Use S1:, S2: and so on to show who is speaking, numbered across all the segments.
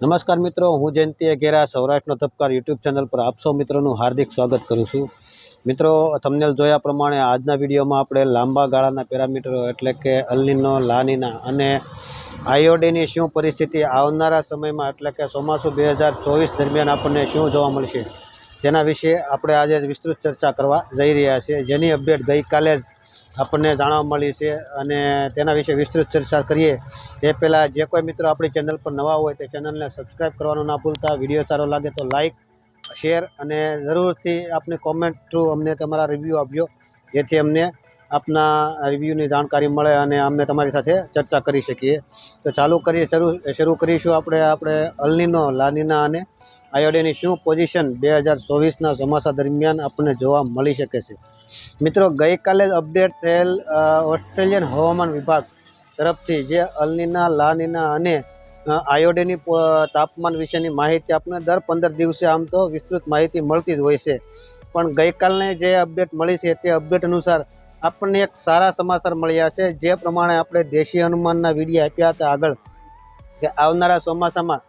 S1: નમસ્કાર મિત્રો, હું જયંતિ અઘેરા સૌરાષ્ટ્રનો ધબકાર યુટ્યુબ ચેનલ પર આપ સૌ મિત્રોનું હાર્દિક સ્વાગત કરું છું। મિત્રો, થંબનેલ જોયા પ્રમાણે આજના વિડીયોમાં આપણે લાંબા ગાળાના પેરામીટરો એટલે કે અલ નીનો, લા નીના અને આઈઓડીની શું પરિસ્થિતિ આવનારા સમયમાં એટલે કે ચોમાસું 2024 દરમિયાન આપણને શું જોવા મળશે તેના વિશે આપણે આજે વિસ્તૃત ચર્ચા કરવા જઈ રહ્યા છીએ, જેની અપડેટ ગઈકાલે જ આપણને જાણવા મળી છે અને તેના વિશે વિસ્તૃત ચર્ચા કરીએ તે પહેલાં જે કોઈ મિત્રો આપણી ચેનલ પર નવા હોય તે ચેનલને સબસ્ક્રાઈબ કરવાનું ના ભૂલતા। વિડીયો સારો લાગે તો લાઇક, શેર અને જરૂરથી આપની કોમેન્ટ થ્રુ અમને તમારા રિવ્યૂ આપજો, જેથી અમને આપના રિવ્યૂની જાણકારી મળે અને અમને તમારી સાથે ચર્ચા કરી શકીએ। તો ચાલુ કરીએ, શરૂ કરીશું આપણે અલ નીનો, લા નીના અને આઈઓડીની શું પોઝિશન 2024ના ચોમાસા દરમિયાન આપણને જોવા મળી શકે છે। મિત્રો, ગઈકાલે જ અપડેટ થયેલ ઓસ્ટ્રેલિયન હવામાન વિભાગ તરફથી જે અલ નીના, લા નીના અને આઈઓડીની તાપમાન વિશેની માહિતી આપણને દર 15 દિવસે આમ તો વિસ્તૃત માહિતી મળતી જ હોય છે, પણ ગઈકાલને જે અપડેટ મળી છે તે અપડેટ અનુસાર આપણને એક સારા સમાચાર મળ્યા છે। જે પ્રમાણે આપણે દેશી અનુમાનના વિડીયો આપ્યા હતા આગળ કે આવનારા ચોમાસામાં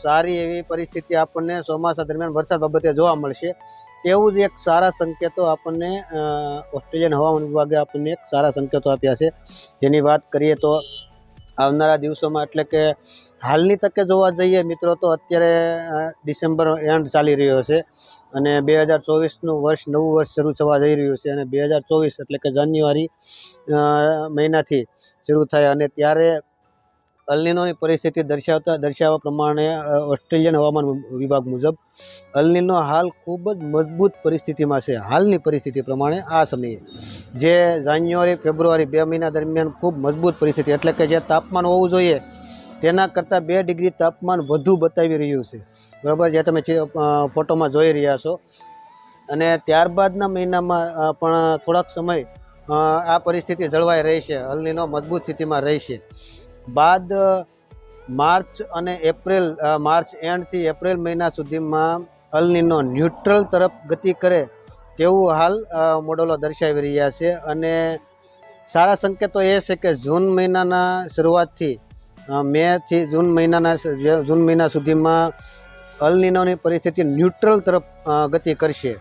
S1: સારી એવી પરિસ્થિતિ આપણને ચોમાસા દરમિયાન વરસાદ બાબતે જોવા મળશે, તેવું જ એક સારા સંકેતો આપણને ઓસ્ટ્રેલિયન હવામાન વિભાગે આપણને એક સારા સંકેતો આપ્યા છે। જેની વાત કરીએ તો આવનારા દિવસોમાં એટલે કે હાલની તકે જોવા જઈએ મિત્રો તો અત્યારે ડિસેમ્બર એન્ડ ચાલી રહ્યો છે અને 2024નું વર્ષ, નવું વર્ષ શરૂ થવા જઈ રહ્યું છે અને 2024 એટલે કે જાન્યુઆરી મહિનાથી શરૂ થાય અને ત્યારે અલ નીનોની પરિસ્થિતિ દર્શાવવા પ્રમાણે ઓસ્ટ્રેલિયન હવામાન વિભાગ મુજબ અલ નીનો હાલ ખૂબ જ મજબૂત પરિસ્થિતિમાં છે। હાલની પરિસ્થિતિ પ્રમાણે આ સમયે જે જાન્યુઆરી, ફેબ્રુઆરી 2 મહિના દરમિયાન ખૂબ મજબૂત પરિસ્થિતિ એટલે કે જે તાપમાન હોવું જોઈએ તેના કરતાં 2 ડિગ્રી તાપમાન વધુ બતાવી રહ્યું છે, બરાબર, જે તમે ફોટોમાં જોઈ રહ્યા છો। અને ત્યારબાદના મહિનામાં પણ થોડાક સમય આ પરિસ્થિતિ જળવાઈ રહેશે, અલ નીનો મજબૂત સ્થિતિમાં રહેશે। બાદ માર્ચ અને એપ્રિલ, માર્ચ એન્ડથી એપ્રિલ મહિના સુધીમાં અલ નીનો ન્યુટ્રલ તરફ ગતિ કરે તેવું હાલ મોડેલો દર્શાવી રહ્યા છે અને સારા સંકેતો એ છે કે જૂન મહિનાના શરૂઆતથી મેથી જૂન મહિના સુધીમાં અલ નીનોની પરિસ્થિતિ ન્યુટ્રલ તરફ ગતિ કરશે।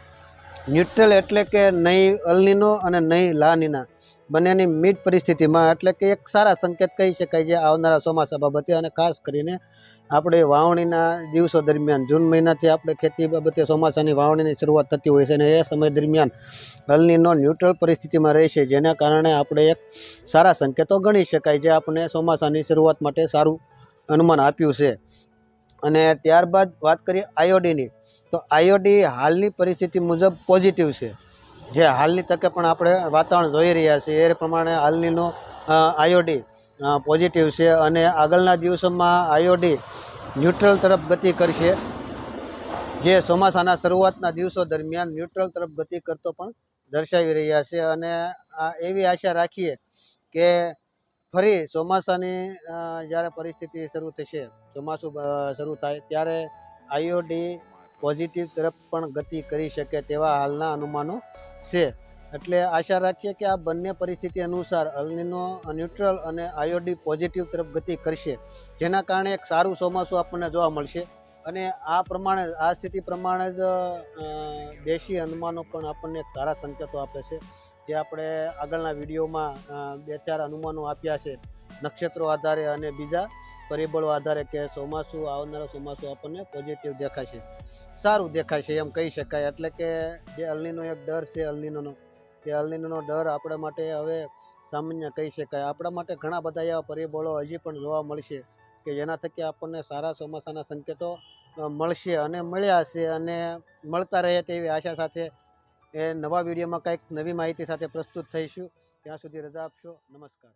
S1: ન્યુટ્રલ એટલે કે નહીં અલ નીનો અને નહીં લા નીના, બંનેની મિડ પરિસ્થિતિમાં, એટલે કે એક સારા સંકેત કહી શકાય છે આવનારા ચોમાસા બાબતે અને ખાસ કરીને આપણે વાવણીના દિવસો દરમિયાન જૂન મહિનાથી આપણે ખેતી બાબતે ચોમાસાની વાવણીની શરૂઆત થતી હોય છે અને એ સમય દરમિયાન અલ નીનો ન્યુટ્રલ પરિસ્થિતિમાં રહેશે, જેના કારણે આપણે એક સારા સંકેતો ગણી શકાય જે આપણે ચોમાસાની શરૂઆત માટે સારું અનુમાન આપ્યું છે। અને ત્યારબાદ વાત કરીએ આઈઓડીની, તો આઈઓડી હાલની પરિસ્થિતિ મુજબ પોઝિટિવ છે। જે હાલની તકે પણ આપણે વાતાવરણ જોઈ રહ્યા છીએ એ પ્રમાણે હાલ નીનો આઈઓડી પોઝિટિવ છે અને આગળના દિવસોમાં આઈઓડી ન્યુટ્રલ તરફ ગતિ કરશે, જે ચોમાસાના શરૂઆતના દિવસો દરમિયાન ન્યુટ્રલ તરફ ગતિ કરતો પણ દર્શાવી રહ્યા છે અને એવી આશા રાખીએ કે ફરી ચોમાસાની જ્યારે પરિસ્થિતિ શરૂ થશે, ચોમાસું શરૂ થાય ત્યારે આઈઓડી પોઝિટિવ તરફ પણ ગતિ કરી શકે તેવા હાલના અનુમાનો છે। એટલે આશા રાખીએ કે આ બંને પરિસ્થિતિ અનુસાર અલ નીનો ન્યુટ્રલ અને આઈઓડી પોઝિટિવ તરફ ગતિ કરશે, જેના કારણે એક સારું ચોમાસું આપણને જોવા મળશે અને આ સ્થિતિ પ્રમાણે જ દેશી અનુમાનો પણ આપણને એક સારા સંકેતો આપે છે, જે આપણે આગળના વિડીયોમાં 2-4 અનુમાનો આપ્યા છે નક્ષત્રો આધારે અને બીજા પરિબળો આધારે કે આવનારું ચોમાસું આપણને પોઝિટિવ દેખાશે, સારું દેખાશે એમ કહી શકાય। એટલે કે જે અલ નીનો એક ડર છે અલ નીનોનો, તે અલ નીનોનો ડર આપણા માટે હવે સામાન્ય કહી શકાય। આપણા માટે ઘણા બધા એવા પરિબળો હજી પણ જોવા મળશે કે જેના થકી આપણને સારા ચોમાસાના સંકેતો મળશે અને મળ્યા છે અને મળતા રહે તેવી આશા સાથે એ નવા વિડીયોમાં કંઈક નવી માહિતી સાથે પ્રસ્તુત થઈશું। ત્યાં સુધી રજા આપશો, નમસ્કાર।